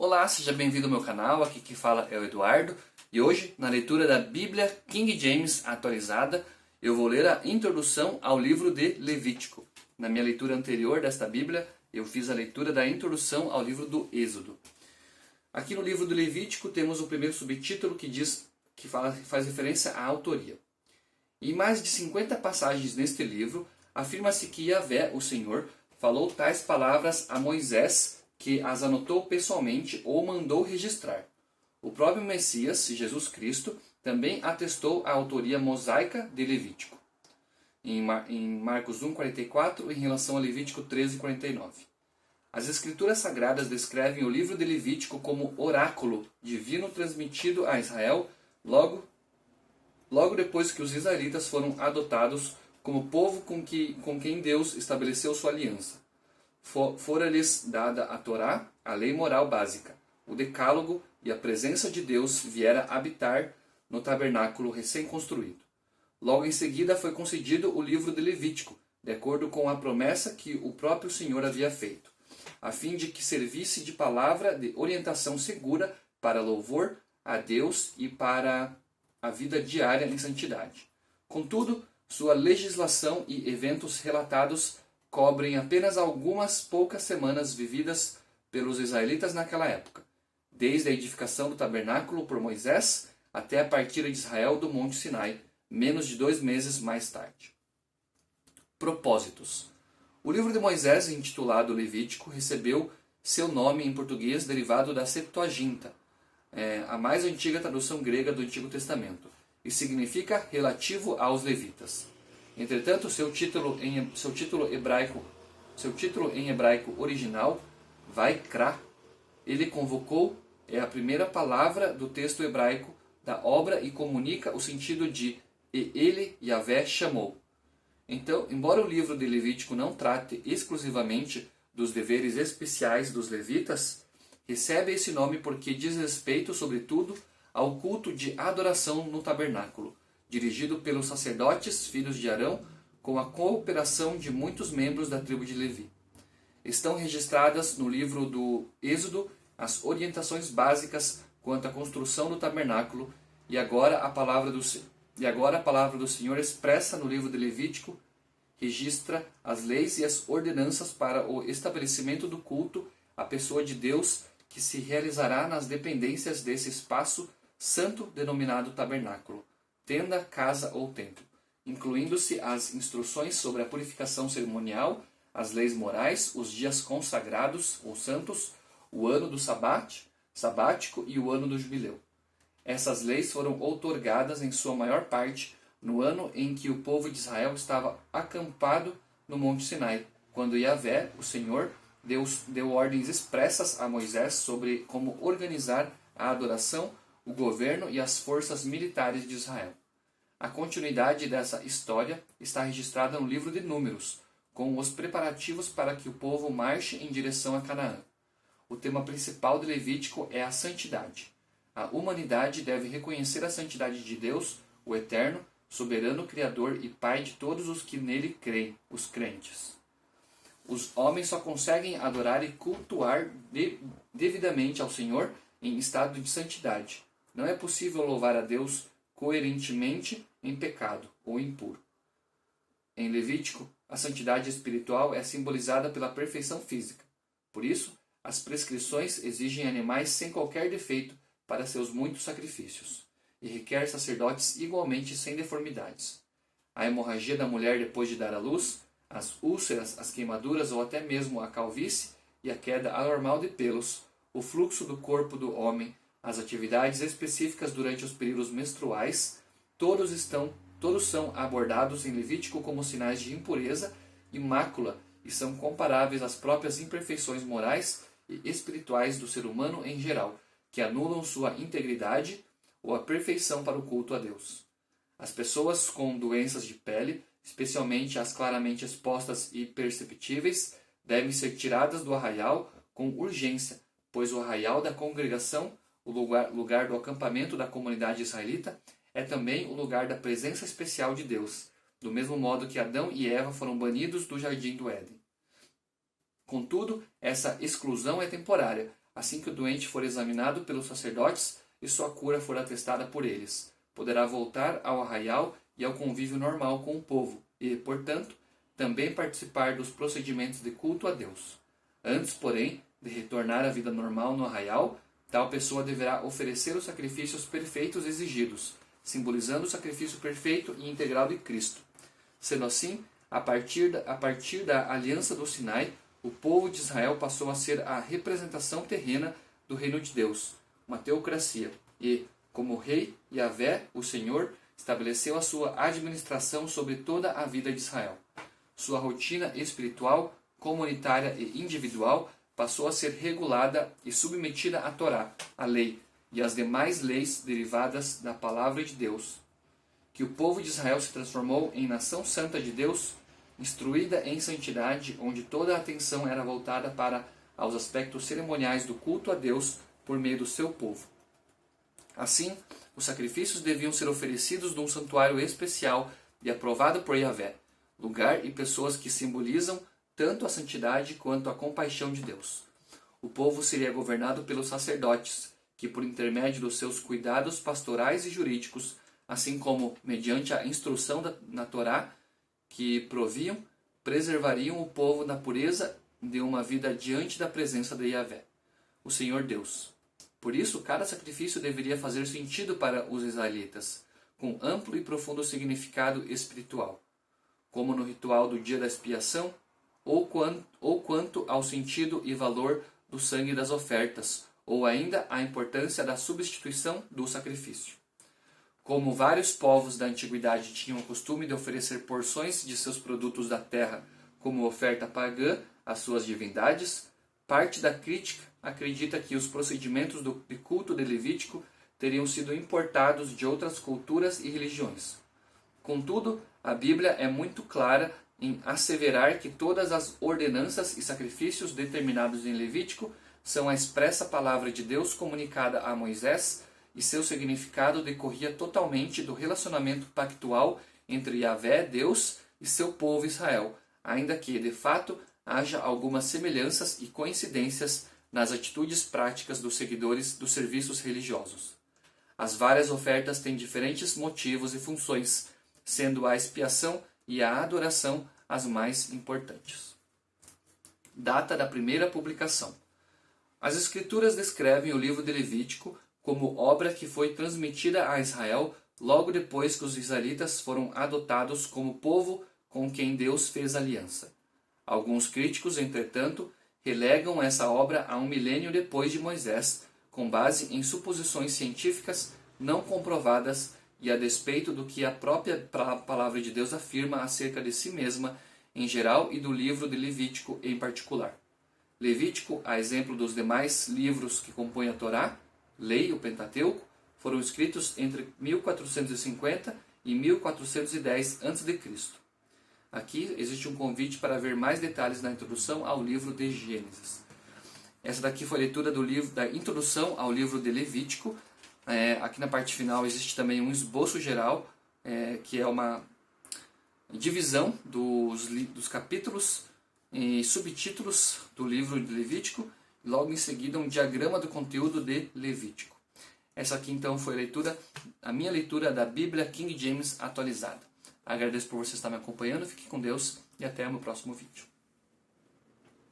Olá, seja bem-vindo ao meu canal, aqui quem fala é o Eduardo e hoje, na leitura da Bíblia King James atualizada, eu vou ler a introdução ao livro de Levítico. Na minha leitura anterior desta Bíblia, eu fiz a leitura da introdução ao livro do Êxodo. Aqui no livro do Levítico temos o primeiro subtítulo que faz referência à autoria. Em mais de 50 passagens neste livro, afirma-se que Yahvé, o Senhor, falou tais palavras a Moisés, que as anotou pessoalmente ou mandou registrar. O próprio Messias, Jesus Cristo, também atestou a autoria mosaica de Levítico, em Marcos 1,44, em relação a Levítico 13,49. As Escrituras Sagradas descrevem o livro de Levítico como oráculo divino transmitido a Israel logo depois que os israelitas foram adotados como povo com quem Deus estabeleceu sua aliança. Fora-lhes dada a Torá, a lei moral básica, o decálogo, e a presença de Deus viera habitar no tabernáculo recém-construído. Logo em seguida foi concedido o livro de Levítico, de acordo com a promessa que o próprio Senhor havia feito, a fim de que servisse de palavra de orientação segura para louvor a Deus e para a vida diária em santidade. Contudo, sua legislação e eventos relatados cobrem apenas algumas poucas semanas vividas pelos israelitas naquela época, desde a edificação do tabernáculo por Moisés até a partida de Israel do Monte Sinai, menos de 2 meses mais tarde. Propósitos. O livro de Moisés, intitulado Levítico, recebeu seu nome em português derivado da Septuaginta, a mais antiga tradução grega do Antigo Testamento, e significa relativo aos levitas. Entretanto, seu título em hebraico original, Vaikra, ele convocou, é a primeira palavra do texto hebraico da obra e comunica o sentido de "e ele, Yahvé, chamou". Então, embora o livro de Levítico não trate exclusivamente dos deveres especiais dos levitas, recebe esse nome porque diz respeito, sobretudo, ao culto de adoração no tabernáculo, dirigido pelos sacerdotes, filhos de Arão, com a cooperação de muitos membros da tribo de Levi. Estão registradas no livro do Êxodo as orientações básicas quanto à construção do tabernáculo, e agora a palavra do Senhor expressa no livro de Levítico registra as leis e as ordenanças para o estabelecimento do culto à pessoa de Deus, que se realizará nas dependências desse espaço santo denominado tabernáculo, tenda, casa ou templo, incluindo-se as instruções sobre a purificação cerimonial, as leis morais, os dias consagrados ou santos, o ano do sabático e o ano do jubileu. Essas leis foram outorgadas em sua maior parte no ano em que o povo de Israel estava acampado no Monte Sinai, quando Yahvé, o Senhor, deu ordens expressas a Moisés sobre como organizar a adoração, o governo e as forças militares de Israel. A continuidade dessa história está registrada no livro de Números, com os preparativos para que o povo marche em direção a Canaã. O tema principal de Levítico é a santidade. A humanidade deve reconhecer a santidade de Deus, o Eterno, soberano Criador e Pai de todos os que nele creem, os crentes. Os homens só conseguem adorar e cultuar devidamente ao Senhor em estado de santidade. Não é possível louvar a Deus coerentemente em pecado ou impuro. Em Levítico, a santidade espiritual é simbolizada pela perfeição física. Por isso, as prescrições exigem animais sem qualquer defeito para seus muitos sacrifícios, e requer sacerdotes igualmente sem deformidades. A hemorragia da mulher depois de dar à luz, as úlceras, as queimaduras ou até mesmo a calvície e a queda anormal de pelos, o fluxo do corpo do homem, as atividades específicas durante os períodos menstruais, todos são abordados em Levítico como sinais de impureza e mácula e são comparáveis às próprias imperfeições morais e espirituais do ser humano em geral, que anulam sua integridade ou a perfeição para o culto a Deus. As pessoas com doenças de pele, especialmente as claramente expostas e perceptíveis, devem ser tiradas do arraial com urgência, pois o arraial da congregação, o lugar do acampamento da comunidade israelita, é também o lugar da presença especial de Deus, do mesmo modo que Adão e Eva foram banidos do jardim do Éden. Contudo, essa exclusão é temporária, assim que o doente for examinado pelos sacerdotes e sua cura for atestada por eles. Poderá voltar ao arraial e ao convívio normal com o povo e, portanto, também participar dos procedimentos de culto a Deus. Antes, porém, de retornar à vida normal no arraial, tal pessoa deverá oferecer os sacrifícios perfeitos exigidos, simbolizando o sacrifício perfeito e integral de Cristo. Sendo assim, a partir da aliança do Sinai, o povo de Israel passou a ser a representação terrena do reino de Deus, uma teocracia, e, como rei, Yahvé, o Senhor, estabeleceu a sua administração sobre toda a vida de Israel. Sua rotina espiritual, comunitária e individual passou a ser regulada e submetida à Torá, a lei, e às demais leis derivadas da palavra de Deus. Que o povo de Israel se transformou em nação santa de Deus, instruída em santidade, onde toda a atenção era voltada para aos aspectos cerimoniais do culto a Deus por meio do seu povo. Assim, os sacrifícios deviam ser oferecidos num santuário especial e aprovado por Yahvé, lugar e pessoas que simbolizam tanto a santidade quanto a compaixão de Deus. O povo seria governado pelos sacerdotes, que por intermédio dos seus cuidados pastorais e jurídicos, assim como mediante a instrução na Torá que proviam, preservariam o povo na pureza de uma vida diante da presença de Yahvé, o Senhor Deus. Por isso, cada sacrifício deveria fazer sentido para os israelitas, com amplo e profundo significado espiritual, como no ritual do dia da expiação, ou quanto ao sentido e valor do sangue das ofertas, ou ainda a importância da substituição do sacrifício. Como vários povos da antiguidade tinham o costume de oferecer porções de seus produtos da terra como oferta pagã às suas divindades, parte da crítica acredita que os procedimentos de culto de Levítico teriam sido importados de outras culturas e religiões. Contudo, a Bíblia é muito clara em asseverar que todas as ordenanças e sacrifícios determinados em Levítico são a expressa palavra de Deus comunicada a Moisés, e seu significado decorria totalmente do relacionamento pactual entre Yahvé, Deus, e seu povo Israel, ainda que, de fato, haja algumas semelhanças e coincidências nas atitudes práticas dos seguidores dos serviços religiosos. As várias ofertas têm diferentes motivos e funções, sendo a expiação e a adoração as mais importantes. Data da primeira publicação. As Escrituras descrevem o livro de Levítico como obra que foi transmitida a Israel logo depois que os israelitas foram adotados como povo com quem Deus fez aliança. Alguns críticos, entretanto, relegam essa obra a 1 milênio depois de Moisés, com base em suposições científicas não comprovadas e a despeito do que a própria palavra de Deus afirma acerca de si mesma em geral e do livro de Levítico em particular. Levítico, a exemplo dos demais livros que compõem a Torá, Lei, o Pentateuco, foram escritos entre 1450 e 1410 a.C. Aqui existe um convite para ver mais detalhes na introdução ao livro de Gênesis. Essa daqui foi a leitura do livro da introdução ao livro de Levítico. Aqui na parte final existe também um esboço geral, que é uma divisão dos capítulos e subtítulos do livro de Levítico. Logo em seguida, um diagrama do conteúdo de Levítico. Essa aqui então foi a minha leitura da Bíblia King James atualizada. Agradeço por você estar me acompanhando, fique com Deus e até o meu próximo vídeo.